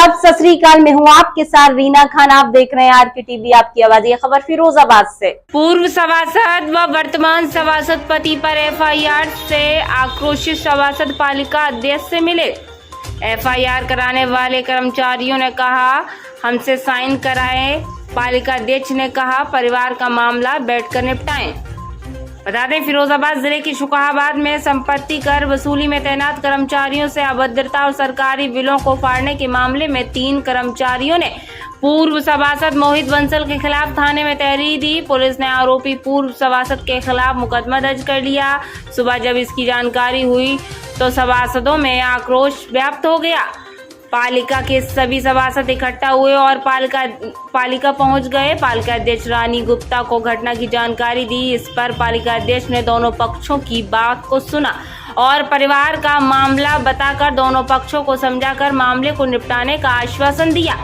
आदाब, सत श्री अकाल। मैं हूँ आपके साथ रीना खान। आप देख रहे हैं आरके टीवी, आपकी आवाज। ये खबर फिरोजाबाद से। पूर्व सभासद व वर्तमान सभासद पति पर एफआईआर से आक्रोशित सभासद पालिका अध्यक्ष से मिले। एफआईआर कराने वाले कर्मचारियों ने कहा हमसे साइन कराएं। पालिका अध्यक्ष ने कहा परिवार का मामला बैठकर निपटाएं। बता दें, फिरोजाबाद जिले के शुकाहाबाद में संपत्ति कर वसूली में तैनात कर्मचारियों से अभद्रता और सरकारी बिलों को फाड़ने के मामले में 3 कर्मचारियों ने पूर्व सभासद मोहित बंसल के खिलाफ थाने में तहरीर दी। पुलिस ने आरोपी पूर्व सभासद के खिलाफ मुकदमा दर्ज कर लिया। सुबह जब इसकी जानकारी हुई तो सभासदों में आक्रोश व्याप्त हो गया। पालिका के सभी सभासद इकट्ठा हुए और पालिका पहुंच गए। पालिका अध्यक्ष रानी गुप्ता को घटना की जानकारी दी। इस पर पालिका अध्यक्ष ने दोनों पक्षों की बात को सुना और परिवार का मामला बताकर दोनों पक्षों को समझाकर मामले को निपटाने का आश्वासन दिया।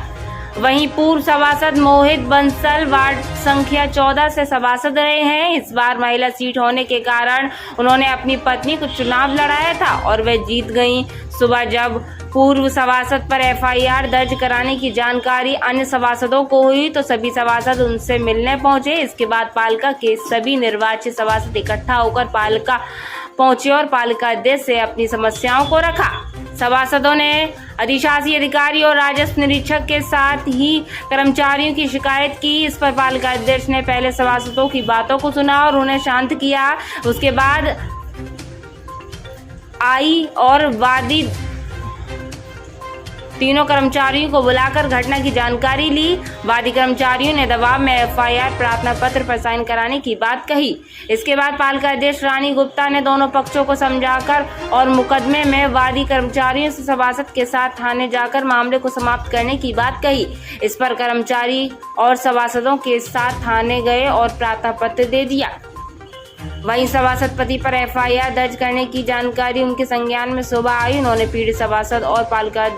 वहीं पूर्व सभासद मोहित बंसल वार्ड संख्या 14 से सभासद रहे हैं। इस बार महिला सीट होने के कारण उन्होंने अपनी पत्नी को चुनाव लड़ाया था और वे जीत गईं। सुबह जब पूर्व सभासद पर एफआईआर दर्ज कराने की जानकारी अन्य सभासदों को हुई तो सभी सभासद उनसे मिलने पहुंचे। इसके बाद पालिका के सभी निर्वाचित सभासद इकट्ठा होकर पालिका पहुंचे और पालिका अध्यक्ष से अपनी समस्याओं को रखा। सभासदों ने अधिशासी अधिकारी और राजस्व निरीक्षक के साथ ही कर्मचारियों की शिकायत की। इस पर पालिका अध्यक्ष ने पहले सभासदों की बातों को सुना और उन्हें शांत किया। उसके बाद आई और वादी तीनों कर्मचारियों को बुलाकर घटना की जानकारी ली। वादी कर्मचारियों ने दबाव में एफआईआर प्रार्थना पत्र पर साइन कराने की बात कही। इसके बाद पालिका अध्यक्ष रानी गुप्ता ने दोनों पक्षों को समझाकर और मुकदमे में वादी कर्मचारियों से सभासद के साथ थाने जाकर मामले को समाप्त करने की बात कही। इस पर कर्मचारी और सभासदों के साथ थाने गए और प्रार्थना पत्र दे दिया। वहीं सभासद पति पर एफआईआर दर्ज करने की जानकारी उनके संज्ञान में सुबह आई। उन्होंने पीड़ित सभासद और पालिका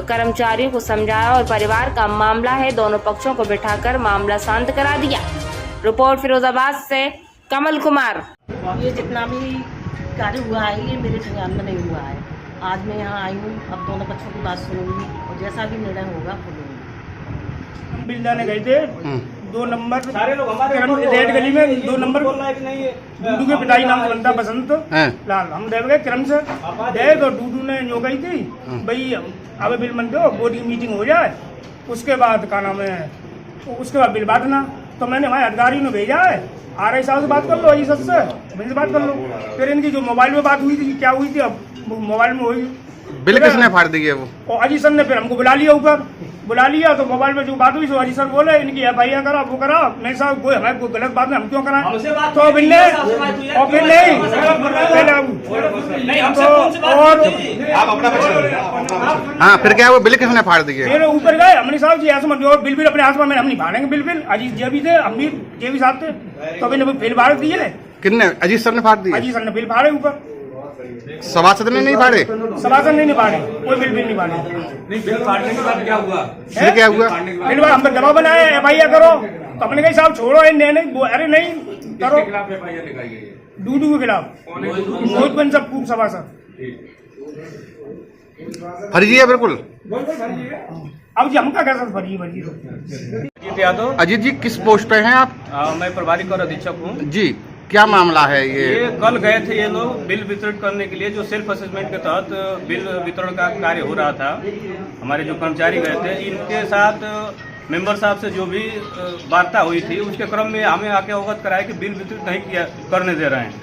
कर्मचारियों को समझाया और परिवार का मामला है, दोनों पक्षों को बिठाकर मामला शांत करा दिया। रिपोर्ट फिरोजाबाद से कमल कुमार। ये जितना भी कार्य हुआ है ये मेरे संज्ञान में नहीं हुआ है। आज मैं यहाँ आई हूँ, अब दोनों पक्षों की बात सुनूंगी और जैसा भी निर्णय होगा बोलूँगी। बिल जाने गए थे 2 नंबर रेड गली में 2 नंबर डूडू के पिताजी नाम बनता बसंत लाल। हम देव गए क्रम से गए तो डूडू ने जो गई थी भाई अब बिल मन दो, बोर्ड की मीटिंग हो जाए उसके बाद का नाम है उसके बाद बिल बांटना। तो मैंने हमारे अधिकारी ने भेजा है RI साहब से बात कर लो, सच से मुझे बात कर लो। फिर इनकी जो मोबाइल में बात हुई थी क्या हुई थी, अब मोबाइल में हुई बिल किसने फाड़ दी है वो अजीत सर ने। फिर हमको बुला लिया, ऊपर बुला लिया तो मोबाइल में जो बात हुई सो अजीत सर बोले इनकी एफआईआर करा वो करा। मैं साहब कोई हमें कोई गलत बात में हम क्यों कराएं तो बिल नहीं और फिर नहीं हाँ फिर क्या वो बिल किसने फाड़ दी है। फिर ऊपर गए हमने साहब जी ऐसे और बिल अपने हाथ में हम नहीं फाड़ेंगे। बिल अजीत जी भी थे, हम भी जे भी साहब थे, तो मैंने बिल फाड़ दिए। किसने? अजीत सर ने फाड़ दी? अजीत सर ने बिल फाड़े ऊपर, सभासद ने नहीं फाड़े। सभासद नहीं फाड़े, कोई बिल नहीं फाड़े। नहीं बिल फाड़ने के बाद क्या हुआ? फिर क्या हुआ? बिल हम पर दबाव बनाया एफआईआर करो तो हमने कहा साहब छोड़ो नहीं, अरे नहीं करो। एफआईआर लिखाई गई है डूडू के खिलाफ मोहित बंसल पूर्व सभासद फर्जी है बिल्कुल। अब जी हम क्या कर सकते फर्जी यादव। अजीत जी किस पोस्ट पे हैं आप? मैं प्रभारी कर अधीक्षक हूँ जी। क्या मामला है ये? कल गए थे ये लोग बिल वितरण करने के लिए, जो सेल्फ असेसमेंट के तहत बिल वितरण का कार्य हो रहा था। हमारे जो कर्मचारी गए थे इनके साथ मेंबर साहब से जो भी वार्ता हुई थी उसके क्रम में हमें आके अवगत कराया कि बिल वितरित नहीं करने दे रहे हैं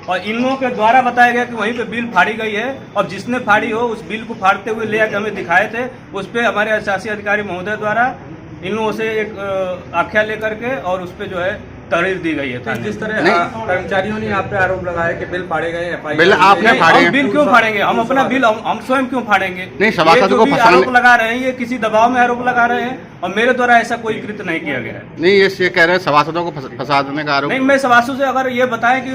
और इन लोगों के द्वारा बताया गया कि वहीं पे बिल फाड़ी गई है और जिसने फाड़ी हो उस बिल को फाड़ते हुए ले आके हमें दिखाए थे। उस पर हमारे अधिशासी अधिकारी महोदय द्वारा इन लोगों से एक आख्या लेकर के और उस पर जो है तहरीर दी गई है। जिस तरह कर्मचारियों ने आप पे आरोप लगाया कि बिल फाड़े गए, बिल आपने फाड़े हैं। बिल क्यों फाड़ेंगे? हम अपना बिल हम स्वयं क्यों फाड़ेंगे? नहीं, सभासद को आरोप लगा रहे हैं, ये किसी दबाव में आरोप लगा रहे हैं और मेरे द्वारा ऐसा कोई कृत्य नहीं किया गया है। नहीं ये कह रहे हैं सभासदों को फंसा देने का आरोप। नहीं, मैं सभासदों से अगर ये बताएं कि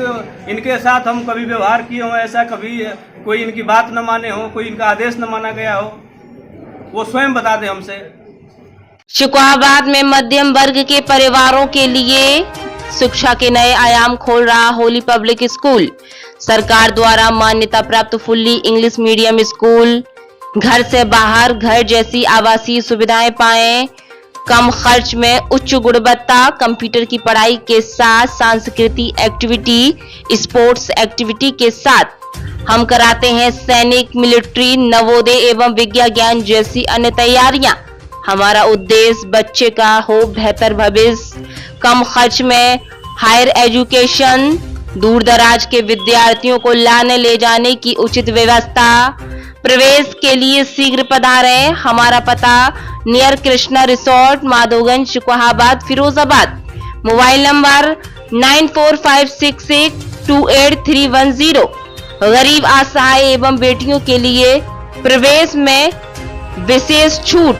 इनके साथ हम कभी व्यवहार किए हो, ऐसा कभी कोई इनकी बात न माने हो, कोई इनका आदेश न माना गया हो, वो स्वयं बता दे हमसे। शुकाहाबाद में मध्यम वर्ग के परिवारों के लिए शिक्षा के नए आयाम खोल रहा होली पब्लिक स्कूल। सरकार द्वारा मान्यता प्राप्त फुल्ली इंग्लिश मीडियम स्कूल घर से बाहर घर जैसी आवासीय सुविधाएं पाएं, कम खर्च में उच्च गुणवत्ता, कंप्यूटर की पढ़ाई के साथ सांस्कृतिक एक्टिविटी, स्पोर्ट्स एक्टिविटी के साथ हम कराते हैं सैनिक, मिलिट्री, नवोदय एवं विज्ञान ज्ञान जैसी अन्य तैयारियां। हमारा उद्देश्य बच्चे का हो बेहतर भविष्य, कम खर्च में हायर एजुकेशन, दूर दराज के विद्यार्थियों को लाने ले जाने की उचित व्यवस्था। प्रवेश के लिए शीघ्र पधारें। हमारा पता near Krishna resort, Madhoganj, Shikohabad, Firozabad. Mobile number 9456628310। गरीब, असहाय एवं बेटियों के लिए प्रवेश में विशेष छूट।